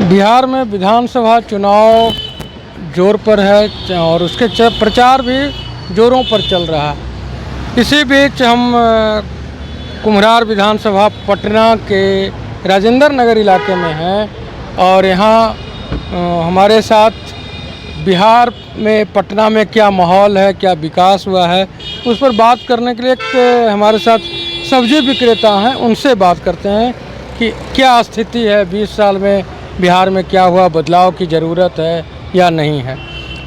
बिहार में विधानसभा चुनाव जोर पर है और उसके प्रचार भी जोरों पर चल रहा है। इसी बीच हम कुम्हरार विधानसभा पटना के राजेंद्र नगर इलाके में हैं और यहाँ हमारे साथ बिहार में पटना में क्या माहौल है, क्या विकास हुआ है, उस पर बात करने के लिए एक हमारे साथ सब्जी विक्रेता हैं, उनसे बात करते हैं कि क्या स्थिति है, 20 साल में बिहार में क्या हुआ, बदलाव की ज़रूरत है या नहीं है।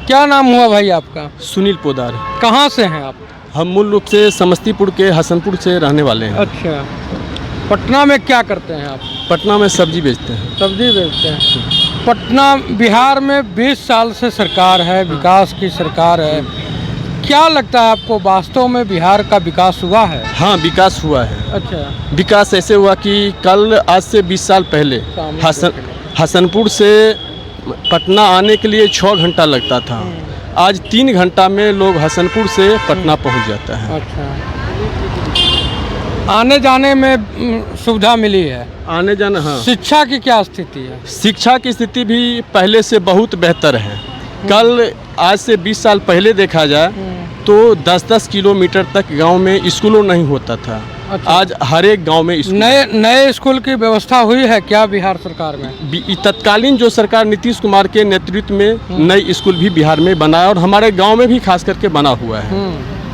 क्या नाम हुआ भाई आपका? सुनील पोदार। कहाँ से हैं आप? हम मूल रूप से समस्तीपुर के हसनपुर से रहने वाले हैं। अच्छा, पटना में क्या करते हैं आप? पटना में सब्जी बेचते हैं। सब्जी बेचते हैं। पटना बिहार में 20 साल से सरकार है, विकास की सरकार है। क्या लगता है आपको, वास्तव में बिहार का विकास हुआ है? हाँ, विकास हुआ है। अच्छा, विकास ऐसे हुआ कि कल आज से 20 साल पहले हसनपुर से पटना आने के लिए 6 घंटा लगता था। आज 3 घंटा में लोग हसनपुर से पटना पहुंच जाता है। अच्छा, आने जाने में सुविधा मिली है? आने जाना, हाँ। शिक्षा की क्या स्थिति है? शिक्षा की स्थिति भी पहले से बहुत बेहतर है। कल आज से 20 साल पहले देखा जाए तो 10-10 किलोमीटर तक गांव में स्कूलों नहीं होता था। अच्छा। आज हर एक गांव में नए स्कूल की व्यवस्था हुई है क्या बिहार सरकार में? तत्कालीन जो सरकार नीतीश कुमार के नेतृत्व में नई स्कूल भी बिहार में बनाया और हमारे गांव में भी खास करके बना हुआ है।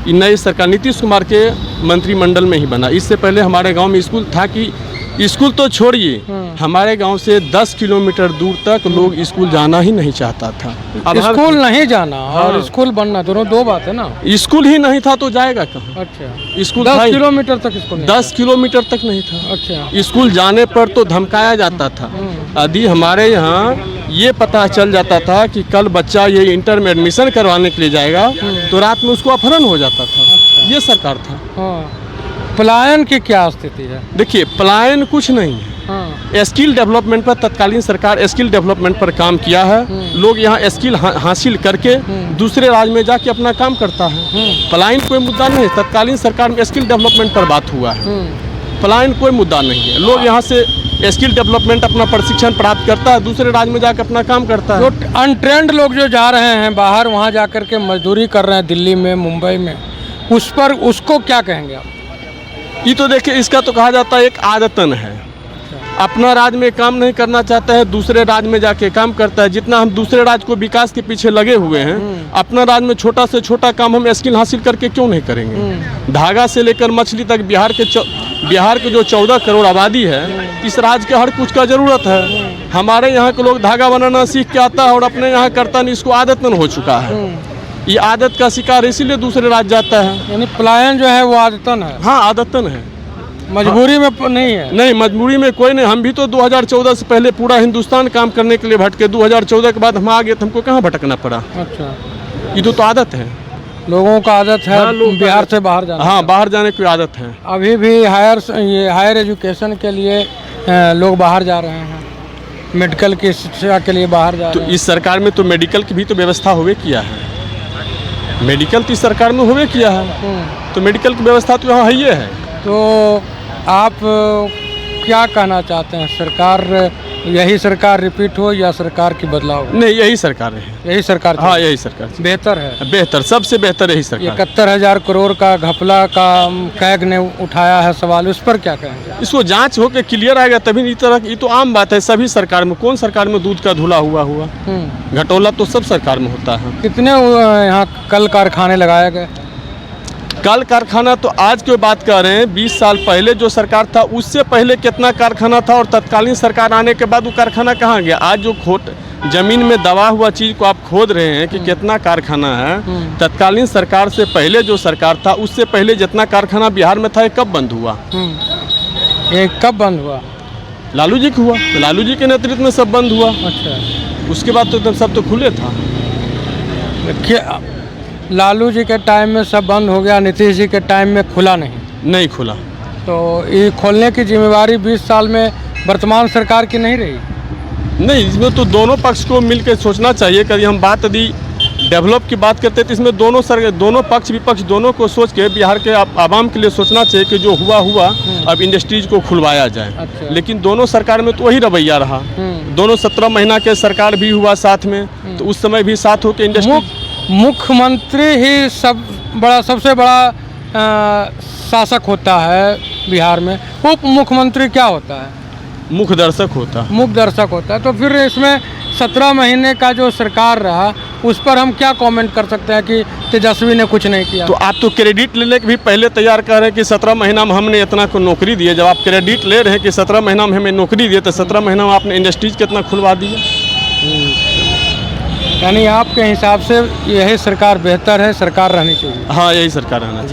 ये नई सरकार नीतीश कुमार के मंत्रिमंडल में ही बना। इससे पहले हमारे गांव में स्कूल था कि स्कूल तो छोड़िए, हमारे गांव से 10 किलोमीटर दूर तक लोग स्कूल जाना ही नहीं चाहता था। अब स्कूल नहीं जाना और स्कूल बनना दोनों दो बात है ना। स्कूल ही नहीं था तो जाएगा कहाँ? अच्छा, स्कूल 10 किलोमीटर तक स्कूल नहीं? 10 किलोमीटर तक नहीं था। अच्छा, स्कूल जाने पर तो धमकाया जाता था। यदि हमारे यहाँ ये पता चल जाता था कि कल बच्चा ये इंटर में एडमिशन करवाने के लिए जाएगा तो रात में उसको अपहरण हो जाता था। ये सरकार था। हाँ। पलायन की क्या स्थिति है? देखिए, पलायन कुछ नहीं है। हाँ। स्किल डेवलपमेंट पर तत्कालीन सरकार स्किल डेवलपमेंट पर काम किया है। लोग यहाँ स्किल हासिल करके दूसरे राज्य में जाके अपना काम करता है। पलायन कोई मुद्दा नहीं है। तत्कालीन सरकार में स्किल डेवलपमेंट पर बात हुआ है। पलायन कोई मुद्दा नहीं है। लोग यहाँ से स्किल डेवलपमेंट अपना प्रशिक्षण प्राप्त करता है, दूसरे राज्य में जाकर अपना काम करता है। जो अनट्रेंड लोग जो जा रहे हैं बाहर, वहाँ जा कर के मजदूरी कर रहे हैं दिल्ली में, मुंबई में, उस पर उसको क्या कहेंगे आप? ये तो देखिए, इसका तो कहा जाता है एक आदतन है। अपना राज्य में काम नहीं करना चाहता है, दूसरे राज्य में जाके काम करता है। जितना हम दूसरे राज्य को विकास के पीछे लगे हुए हैं, अपना राज्य में छोटा से छोटा काम हम स्किल हासिल करके क्यों नहीं करेंगे? धागा से लेकर मछली तक बिहार के जो 14 करोड़ आबादी है, इस राज्य के हर कुछ का जरूरत है। हमारे यहाँ के लोग धागा बनाना सीख के आता है और अपने यहाँ करता नहीं, इसको आदतन हो चुका है। ये आदत का शिकार इसीलिए दूसरे राज्य जाता है। यानी पलायन जो है वो आदतन है? हाँ, आदतन है, मजबूरी में नहीं है। नहीं, मजबूरी में कोई नहीं। हम भी तो 2014 से पहले पूरा हिंदुस्तान काम करने के लिए भटके। 2014 के बाद हम आ गए तो हमको कहाँ भटकना पड़ा? अच्छा, ये तो आदत है, लोगों का आदत है। हाँ, बिहार से बाहर जाना। हाँ, बाहर जाने की आदत है। अभी भी हायर एजुकेशन के लिए लोग बाहर जा रहे हैं, मेडिकल की शिक्षा के लिए बाहर जा रहे हैं। तो इस सरकार में तो मेडिकल की भी तो व्यवस्था हुए किया है। मेडिकल तो इस सरकार में हुए किया है, तो मेडिकल की व्यवस्था तो यहाँ है। तो आप क्या कहना चाहते हैं, सरकार यही सरकार रिपीट हो या सरकार की बदलाव हो? नहीं, यही सरकार है। यही सरकार? हाँ, यही सरकार बेहतर है। बेहतर, सबसे बेहतर यही सरकार। 71,000 करोड़ का घपला का कैग ने उठाया है सवाल, उस पर क्या कहेंगे? इसको जांच होकर क्लियर आएगा तभी। ये तो आम बात है, सभी सरकार में। कौन सरकार में दूध का धुला हुआ घटोला तो सब सरकार में होता है। कितने यहाँ कल कारखाने लगाए गए? कल कारखाना तो आज की बात कर रहे हैं। 20 साल पहले जो सरकार था उससे पहले कितना कारखाना था और तत्कालीन सरकार आने के बाद वो कारखाना कहाँ गया? आज जो जमीन में दबा हुआ चीज़ को आप खोद रहे हैं कि कितना कारखाना है। तत्कालीन सरकार से पहले जो सरकार था उससे पहले जितना कारखाना बिहार में था, ये कब बंद हुआ? ये कब बंद हुआ? लालू जी को हुआ, तो लालू जी के नेतृत्व में सब बंद हुआ। अच्छा, उसके बाद तो सब तो खुले था। क्या लालू जी के टाइम में सब बंद हो गया, नीतीश जी के टाइम में खुला नहीं खुला? तो ये खोलने की जिम्मेवारी 20 साल में वर्तमान सरकार की नहीं रही? नहीं, इसमें तो दोनों पक्ष को मिलकर सोचना चाहिए। कभी हम बात यदि डेवलप की बात करते हैं तो इसमें दोनों पक्ष विपक्ष दोनों को सोच के बिहार के आवाम के लिए सोचना चाहिए कि जो हुआ अब इंडस्ट्रीज को खुलवाया जाए। अच्छा। लेकिन दोनों सरकार में तो वही रवैया रहा। दोनों 17 महीना के सरकार भी हुआ साथ में, तो उस समय भी साथ होकर इंडस्ट्री। मुख्यमंत्री ही सबसे बड़ा शासक होता है बिहार में। उप मुख्यमंत्री क्या होता है? मुख्य दर्शक होता है। मुख्य दर्शक होता है। तो फिर इसमें 17 महीने का जो सरकार रहा उस पर हम क्या कमेंट कर सकते हैं कि तेजस्वी ने कुछ नहीं किया? तो आप तो क्रेडिट लेने के भी पहले तैयार कर रहे हैं कि 17 महीना में हमने इतना को नौकरी दिए। जब आप क्रेडिट ले रहे हैं कि 17 महीना में हमें नौकरी दिए, तो 17 महीना में आपने इंडस्ट्रीज कितना खुलवा दिया? यानी आपके हिसाब से यही सरकार बेहतर है, सरकार रहनी चाहिए। हाँ, यही सरकार रहना चाहिए।